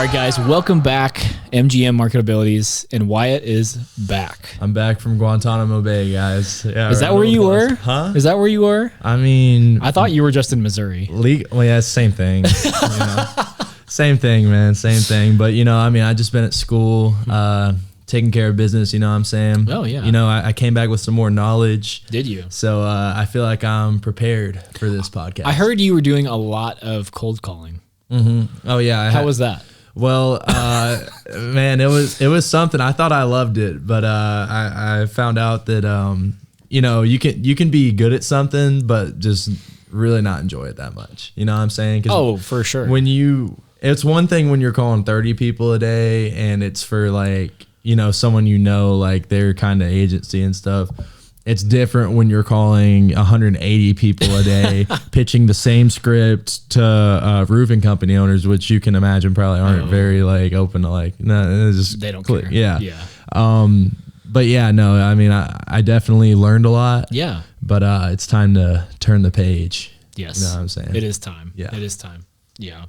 right, guys, welcome back, MGM MarketAbilities, and Wyatt is back. I'm back from Guantanamo Bay, guys. Yeah, Is that where you were? Huh? Is that where you were? I mean, I thought you were just in Missouri. Well, yeah, same thing. Same thing, man. Same thing. But I mean, I just been at school, taking care of business. You know what I'm saying? Oh yeah. I came back with some more knowledge. Did you? So I feel like I'm prepared for this podcast. I heard you were doing a lot of cold calling. Mm-hmm. Oh yeah. How was that? Well, man, it was something. I thought I loved it, but I found out that you can be good at something, but just really not enjoy it that much. You know what I'm saying? 'Cause oh, for sure. It's one thing when you're calling 30 people a day, and it's for like someone like their kind of agency and stuff. It's different when you're calling 180 people a day, pitching the same script to roofing company owners, which you can imagine probably aren't very open to no, just they don't click. care. Yeah. But yeah, no, I mean, I definitely learned a lot. Yeah. But it's time to turn the page. Yes. You know what I'm saying? It is time. Yeah. It is time. Yeah.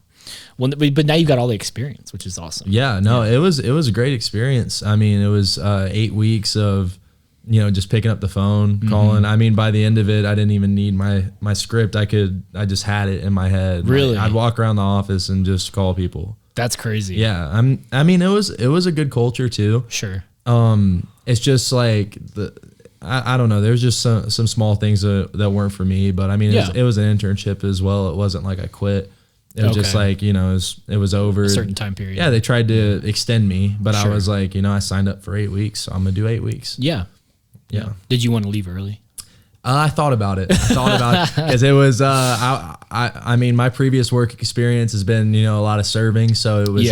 Well, but now you got all the experience, which is awesome. Yeah. No, it was a great experience. I mean, it was 8 weeks of just picking up the phone, calling. I mean, by the end of it, I didn't even need my script. I just had it in my head. Really? I'd walk around the office and just call people. That's crazy. Yeah. I mean, it was a good culture too. Sure. It's just like I don't know. There's just some small things that weren't for me, but I mean, it was an internship as well. It wasn't like I quit. It was just like, it was over. A certain time period. Yeah. They tried to extend me, but Sure. I was like, I signed up for 8 weeks, so I'm going to do 8 weeks. Yeah. Yeah. Did you want to leave early? I thought about it. Because it was, I mean, my previous work experience has been, a lot of serving. So it was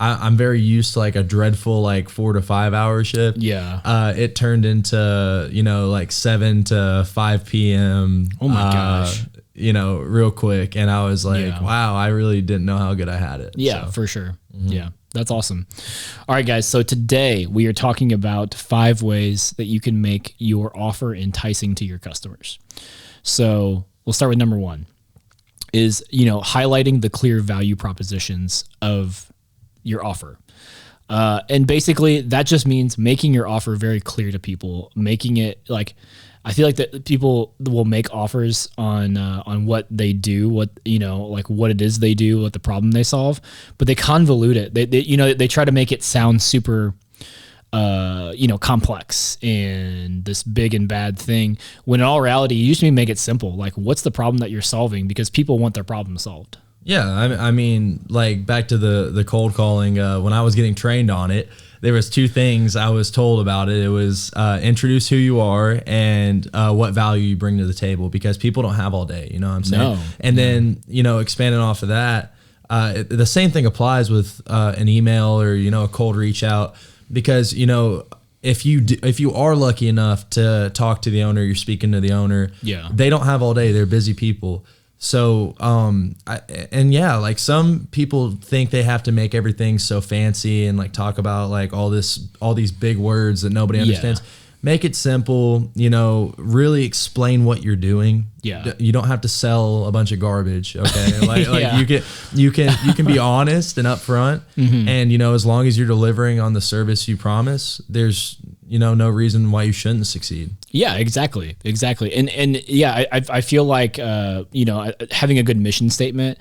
I'm very used to a dreadful 4 to 5 hour shift. Yeah. It turned into, 7 to 5 p.m. Oh my gosh. Real quick. And I was like, Yeah. wow, I really didn't know how good I had it. Yeah, So. for sure. Yeah, that's awesome. All right, guys. So today we are talking about 5 ways that you can make your offer enticing to your customers. So we'll start with number 1 is, highlighting the clear value propositions of your offer. And basically that just means making your offer very clear to people, making it I feel like that people will make offers on what they do, what it is they do, what the problem they solve, but they convolute it. They try to make it sound super, complex and this big and bad thing. When in all reality, you just need to make it simple. Like, what's the problem that you're solving? Because people want their problem solved. Yeah, I mean, back to the cold calling. When I was getting trained on it, there was 2 things I was told about it. It was introduce who you are and what value you bring to the table, because people don't have all day. You know what I'm saying? No. And then expanding off of that, the same thing applies with an email or a cold reach out, because if you are lucky enough to talk to the owner, you're speaking to the owner. Yeah. They don't have all day. They're busy people. So, some people think they have to make everything so fancy and talk about all these big words that nobody understands. Make it simple, really explain what you're doing. Yeah. You don't have to sell a bunch of garbage. Okay. Yeah. you can be honest and upfront, and, as long as you're delivering on the service you promise, there's, no reason why you shouldn't succeed. Yeah, exactly. And yeah, I feel like, having a good mission statement,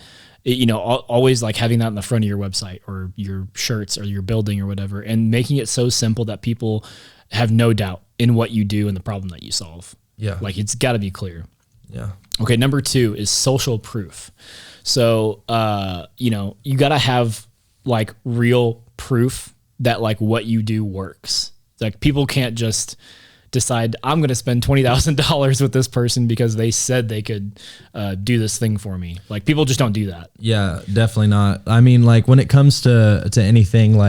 always having that in the front of your website or your shirts or your building or whatever, and making it so simple that people have no doubt in what you do and the problem that you solve. Yeah. It's got to be clear. Yeah. Okay. Number 2 is social proof. So, you got to have real proof that what you do works. People can't just decide I'm going to spend $20,000 with this person because they said they could do this thing for me. People just don't do that. Yeah, definitely not. I mean, when it comes to anything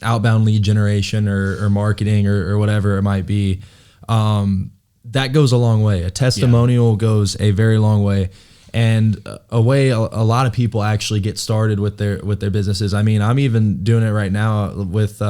outbound lead generation or marketing or whatever it might be, that goes a long way. A testimonial goes a very long way. And a way a lot of people actually get started with their businesses. I mean, I'm even doing it right now with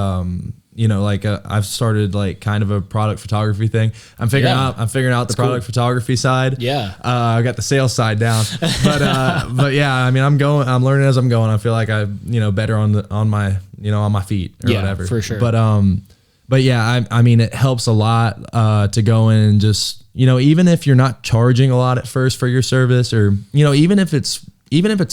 like I've started like kind of a product photography thing. I'm figuring out the product photography side. Yeah. I got the sales side down, but yeah, I mean, I'm learning as I'm going. I feel like I, better on my feet or whatever. For sure. But yeah, I mean, it helps a lot to go in and just, even if you're not charging a lot at first for your service, or, even if it's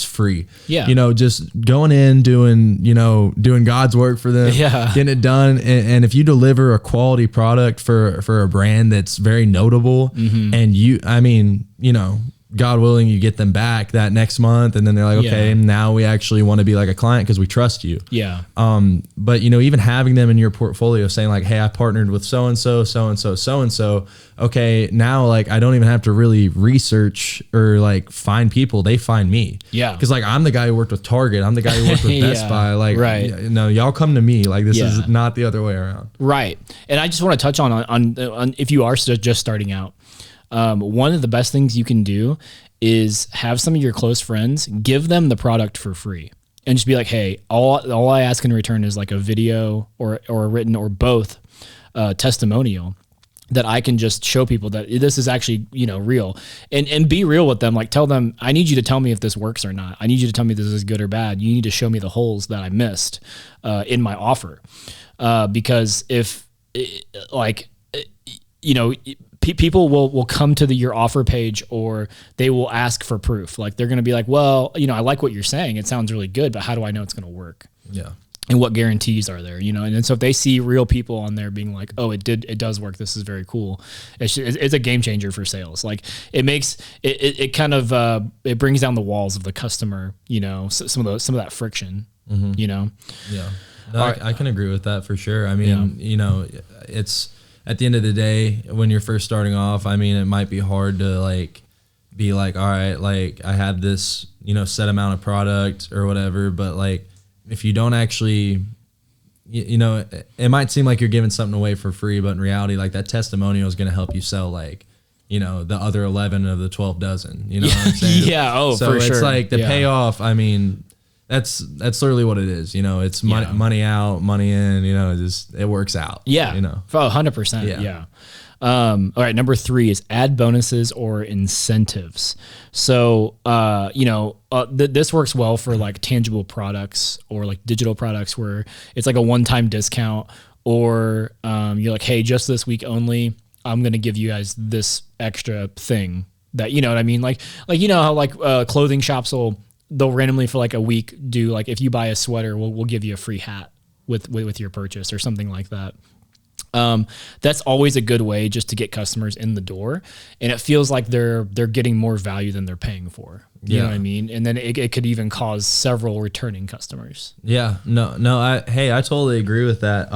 free, just going in, doing God's work for them, getting it done. And if you deliver a quality product for a brand that's very notable, and God willing, you get them back that next month, and then they're like, okay, now we actually want to be like a client because we trust you. Yeah. But even having them in your portfolio, saying like, hey, I partnered with so and so, so and so, so and so. Okay, now like I don't even have to really research or like find people; they find me. Yeah. Because like I'm the guy who worked with Target, I'm the guy who worked with Best Buy. Like, no, y'all come to me. Like this is not the other way around. Right. And I just want to touch on if you are just starting out. One of the best things you can do is have some of your close friends, give them the product for free, and just be like, hey, all I ask in return is like a video or a written or both testimonial that I can just show people that this is actually, real, and be real with them. Like tell them, I need you to tell me if this works or not. I need you to tell me this is good or bad. You need to show me the holes that I missed in my offer. Because if people will come to your offer page, or they will ask for proof. Like they're going to be like, well, I like what you're saying. It sounds really good, but how do I know it's going to work? Yeah. And what guarantees are there? And then so if they see real people on there being like, oh, it does work. This is very cool. It's a game changer for sales. Like it makes it kind of it brings down the walls of the customer. Some of that friction. Yeah. No, I can agree with that for sure. I mean, it's. At the end of the day, when you're first starting off, I mean, it might be hard to like be like, all right, like I have this, set amount of product or whatever. But like, if you don't actually, it might seem like you're giving something away for free, but in reality, like that testimonial is going to help you sell like, the other 11 of the 12 dozen, what I'm saying? Yeah. Oh, so for it's sure. like the payoff. I mean, that's literally what it is. It's money out, money in, it works out. Yeah. 100%. Yeah. All right. Number 3 is add bonuses or incentives. So, this works well for like tangible products or like digital products where it's like a one-time discount, or you're like, hey, just this week only, I'm going to give you guys this extra thing that, what I mean? Like, how like clothing shops they'll randomly for like a week do like, if you buy a sweater, we'll give you a free hat with your purchase or something like that. That's always a good way just to get customers in the door, and it feels like they're getting more value than they're paying for. You know what I mean? And then it could even cause several returning customers. Yeah, no. I totally agree with that.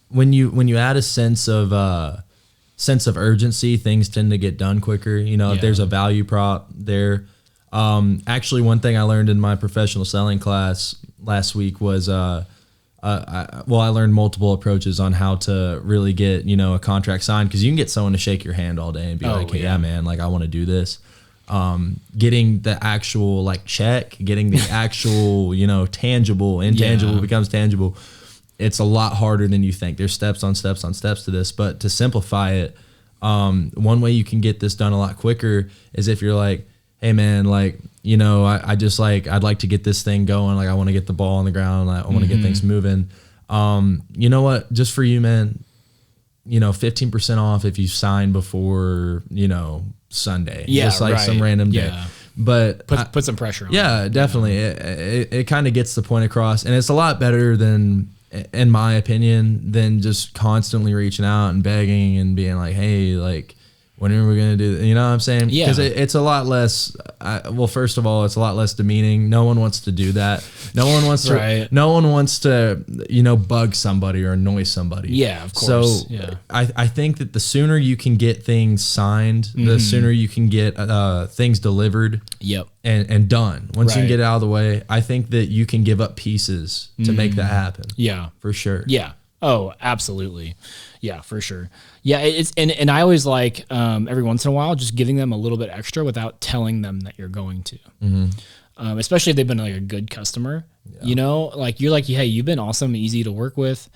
When you add a sense of urgency, things tend to get done quicker. If there's a value prop there. Actually, one thing I learned in my professional selling class last week was, I learned multiple approaches on how to really get, a contract signed. Cause you can get someone to shake your hand all day and be like, hey, yeah, man, like I want to do this. Getting the actual like check, getting the actual, tangible, intangible becomes tangible. It's a lot harder than you think. There's steps on steps on steps to this, but to simplify it, one way you can get this done a lot quicker is if you're like, hey man, like, I'd like to get this thing going. Like I want to get the ball on the ground. I want to get things moving. You know what? Just for you, man, 15% off if you sign before, Sunday. Yeah. Just like some random day. But put some pressure on it. Yeah, definitely. It kind of gets the point across, and it's a lot better than, in my opinion, than just constantly reaching out and begging and being like, hey, like, when are we going to do that? You know what I'm saying? Yeah. Because it's a lot less, first of all, it's a lot less demeaning. No one wants to do that. No one wants to, no one wants to, bug somebody or annoy somebody. Yeah, of course. So I think that the sooner you can get things signed, the sooner you can get things delivered and done. Once you can get it out of the way, I think that you can give up pieces to make that happen. Yeah. For sure. Yeah. Oh, absolutely. Yeah, for sure. Yeah, it's and I always like every once in a while just giving them a little bit extra without telling them that you're going to. Especially if they've been like a good customer. Like you're like, hey, you've been awesome, easy to work with.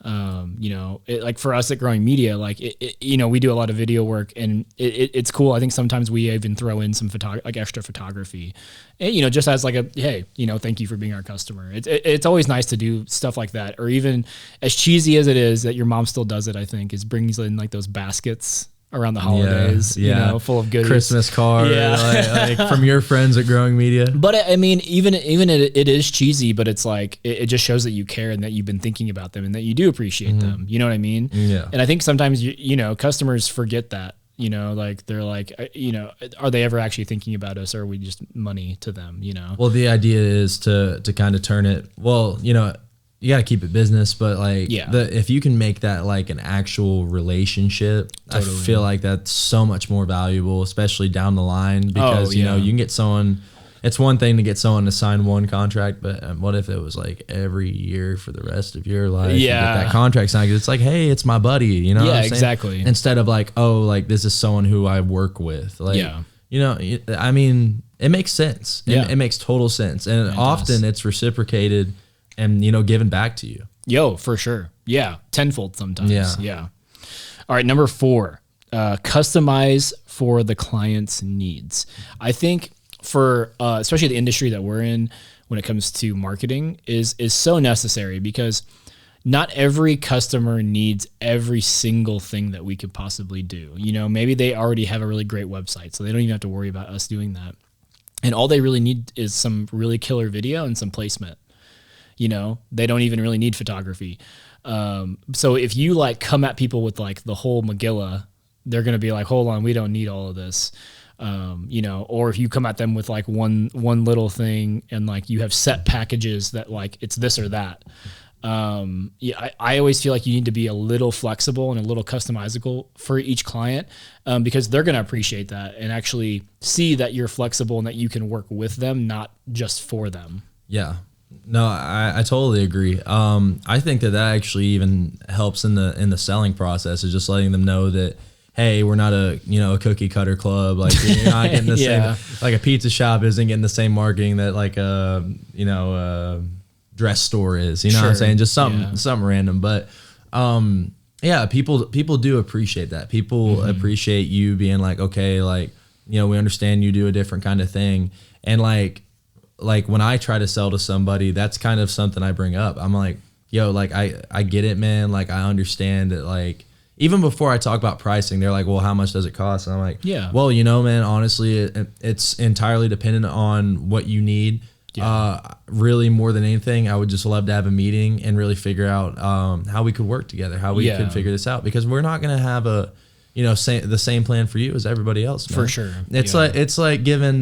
You know, like for us at Growing Media, like you know, we do a lot of video work, and it's cool. I think sometimes we even throw in some like extra photography, you know, just as like a, hey, you know, thank you for being our customer. It's always nice to do stuff like that, or even as cheesy as it is that your mom still does it. I think is brings in like those baskets around the holidays, you know, full of goodies. Christmas card, like from your friends at Growing Media. But I mean, even it is cheesy, but it's like, it just shows that you care and that you've been thinking about them and that you do appreciate them. You know what I mean? Yeah. And I think sometimes, you know, customers forget that, you know, like they're like, you know, are they ever actually thinking about us, or are we just money to them, you know? Well, the idea is to kind of turn it, well, you know, you got to keep it business, but like if you can make that like an actual relationship, totally. I feel like that's so much more valuable, especially down the line, because you know, you can get someone, it's one thing to get someone to sign one contract, but what if it was like every year for the rest of your life? You get that contract signed, 'cause it's like, hey, it's my buddy, you know? Yeah, exactly. Instead of like, oh, like this is someone who I work with. Like, you know, I mean, it makes sense. It makes total sense. And often it's reciprocated and, you know, given back to you. Yo, for sure. Yeah. Tenfold sometimes. Yeah. All right. Number 4, customize for the client's needs. I think for, especially the industry that we're in, when it comes to marketing is so necessary, because not every customer needs every single thing that we could possibly do. You know, maybe they already have a really great website, so they don't even have to worry about us doing that. And all they really need is some really killer video and some placement. You know, they don't even really need photography. So if you like come at people with like the whole Megillah, they're going to be like, hold on, we don't need all of this. You know, or if you come at them with like one little thing and like you have set packages that like it's this or that. I always feel like you need to be a little flexible and a little customizable for each client, because they're going to appreciate that and actually see that you're flexible and that you can work with them, not just for them. Yeah. No, I totally agree. I think that actually even helps in the selling process, is just letting them know that, hey, we're not a cookie cutter club. Like, you're not getting the same, like a pizza shop isn't getting the same marketing that like a dress store is. You know what I'm saying? Just something random. But people do appreciate that. People appreciate you being like, okay, like, you know, we understand you do a different kind of thing. And like when I try to sell to somebody, that's kind of something I bring up. I'm like, yo, like I get it, man. Like, I understand that, like, even before I talk about pricing, they're like, well, how much does it cost? And I'm like, well, you know, man, honestly, it's entirely dependent on what you need. Really, more than anything, I would just love to have a meeting and really figure out how we could work together, how we could figure this out, because we're not going to have the same plan for you as everybody else, man. For sure. It's like giving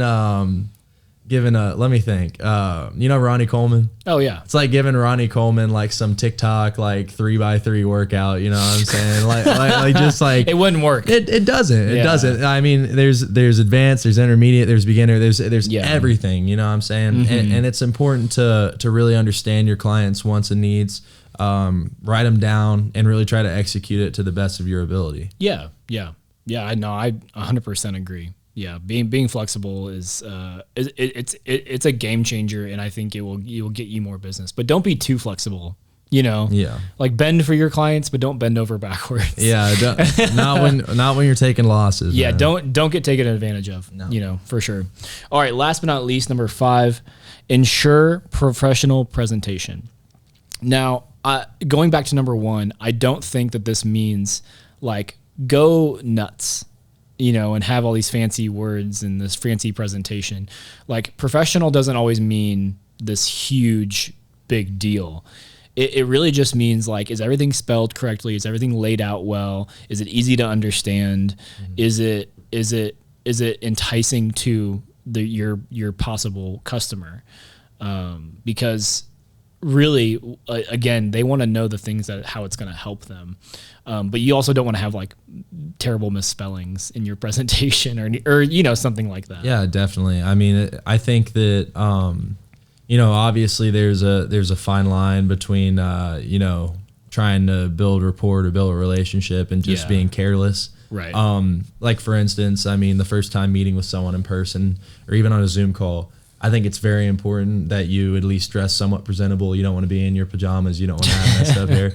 let me think. You know Ronnie Coleman? Oh yeah. It's like giving Ronnie Coleman like some TikTok like 3x3 workout. You know what I'm saying? like just like it wouldn't work. It doesn't. It doesn't. I mean, there's advanced, there's intermediate, there's beginner, there's everything. You know what I'm saying? And it's important to really understand your clients' wants and needs. Write them down and really try to execute it to the best of your ability. Yeah. I know. I 100% agree. Yeah, being flexible is it's a game changer, and I think it will get you more business. But don't be too flexible, you know. Yeah. Like, bend for your clients, but don't bend over backwards. Yeah, not when you're taking losses. Yeah, man. don't get taken advantage of. No. You know, for sure. All right, last but not least, number 5, ensure professional presentation. Now, going back to number 1, I don't think that this means like go nuts, you know, and have all these fancy words and this fancy presentation. Like, professional doesn't always mean this huge, big deal. It really just means like, is everything spelled correctly? Is everything laid out well? Is it easy to understand? Is it enticing to your possible customer? Because really, again, they want to know the things how it's going to help them. But you also don't want to have like terrible misspellings in your presentation or you know, something like that. Yeah, definitely. I mean, I think that, you know, obviously there's a fine line between, you know, trying to build rapport, to build a relationship, and just being careless. Right. Like, for instance, I mean, the first time meeting with someone in person or even on a Zoom call, I think it's very important that you at least dress somewhat presentable. You don't want to be in your pajamas. You don't want to have messed up hair.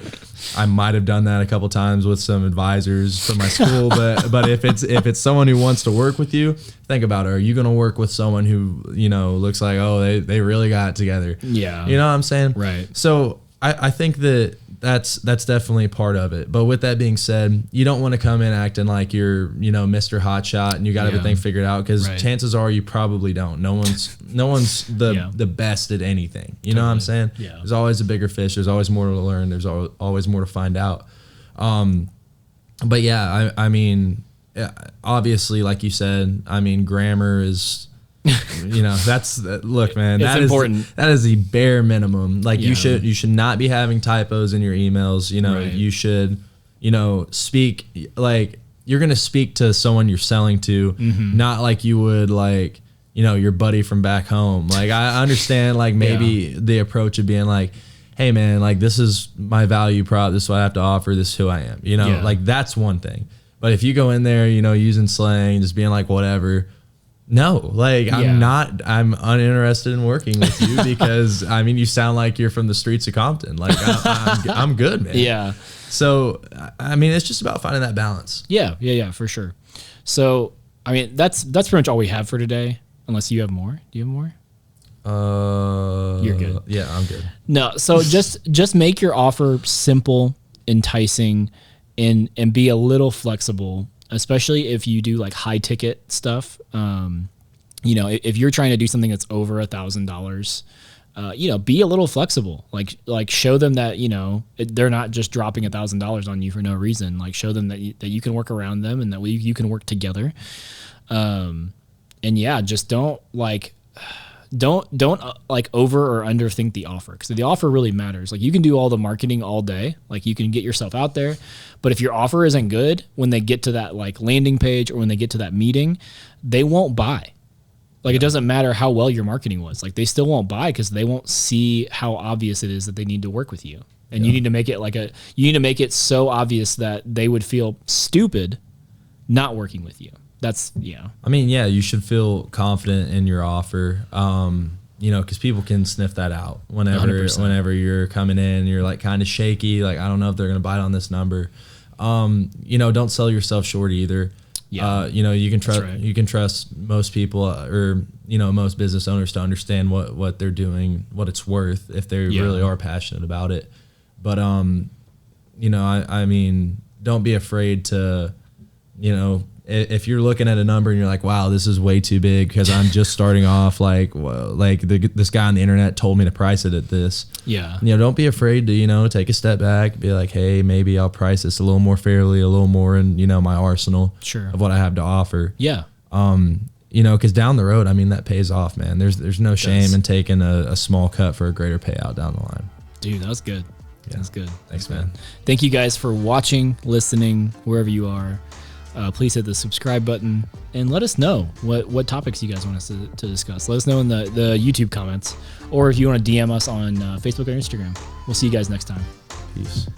I might have done that a couple times with some advisors from my school, but if it's someone who wants to work with you, think about it. Are you going to work with someone who, you know, looks like, oh, they really got it together? Yeah. You know what I'm saying? Right. So I think that's definitely part of it. But with that being said, you don't want to come in acting like you're, you know, Mr. Hotshot and you got everything figured out, because chances are you probably don't. No one's the best at anything. You know what I'm saying? Yeah. There's always a bigger fish. There's always more to learn. There's always more to find out. But yeah, I mean, obviously, like you said, I mean, grammar is, you know, look, man, that is important. That is the bare minimum. Like you should not be having typos in your emails. You know, you should, you know, speak like you're going to speak to someone you're selling to, not like you would like, you know, your buddy from back home. Like I understand like maybe the approach of being like, hey man, like this is my value prop. This is what I have to offer. This is who I am, you know, like that's one thing. But if you go in there, you know, using slang, just being like, whatever, no, like I'm uninterested in working with you because I mean, you sound like you're from the streets of Compton. Like I'm good, man. Yeah. So, I mean, it's just about finding that balance. Yeah, for sure. So, I mean, that's pretty much all we have for today, unless you have more. Do you have more? You're good. Yeah, I'm good. No. So just make your offer simple, enticing, and be a little flexible, especially if you do like high ticket stuff. You know, if you're trying to do something that's over $1,000, you know, be a little flexible. Like show them that, you know, they're not just dropping $1,000 on you for no reason. Like show them that you can work around them and that you can work together. And yeah, just don't like over or underthink the offer, because the offer really matters. Like you can do all the marketing all day, like you can get yourself out there, but if your offer isn't good, when they get to that like landing page or when they get to that meeting, they won't buy. Like it doesn't matter how well your marketing was, like they still won't buy because they won't see how obvious it is that they need to work with you. And you need to make it so obvious that they would feel stupid not working with you. That's, I mean, yeah, you should feel confident in your offer. You know, because people can sniff that out whenever you're coming in, you're like kind of shaky. Like, I don't know if they're going to bite on this number. You know, don't sell yourself short either. Yeah. You know, you can trust most people or, you know, most business owners to understand what they're doing, what it's worth if they really are passionate about it. But, you know, I mean, don't be afraid to, you know, if you're looking at a number and you're like, wow, this is way too big because I'm just starting off, like, well, like this guy on the internet told me to price it at this. Yeah. You know, don't be afraid to, you know, take a step back, be like, hey, maybe I'll price this a little more fairly, a little more in, you know, my arsenal of what I have to offer. Yeah. You know, because down the road, I mean, that pays off, man. There's no shame in taking a small cut for a greater payout down the line. Dude, that was good. Yeah. That's good. Thanks, man. Thank you guys for watching, listening, wherever you are. Please hit the subscribe button and let us know what topics you guys want us to discuss. Let us know in the YouTube comments, or if you want to DM us on Facebook or Instagram. We'll see you guys next time. Peace.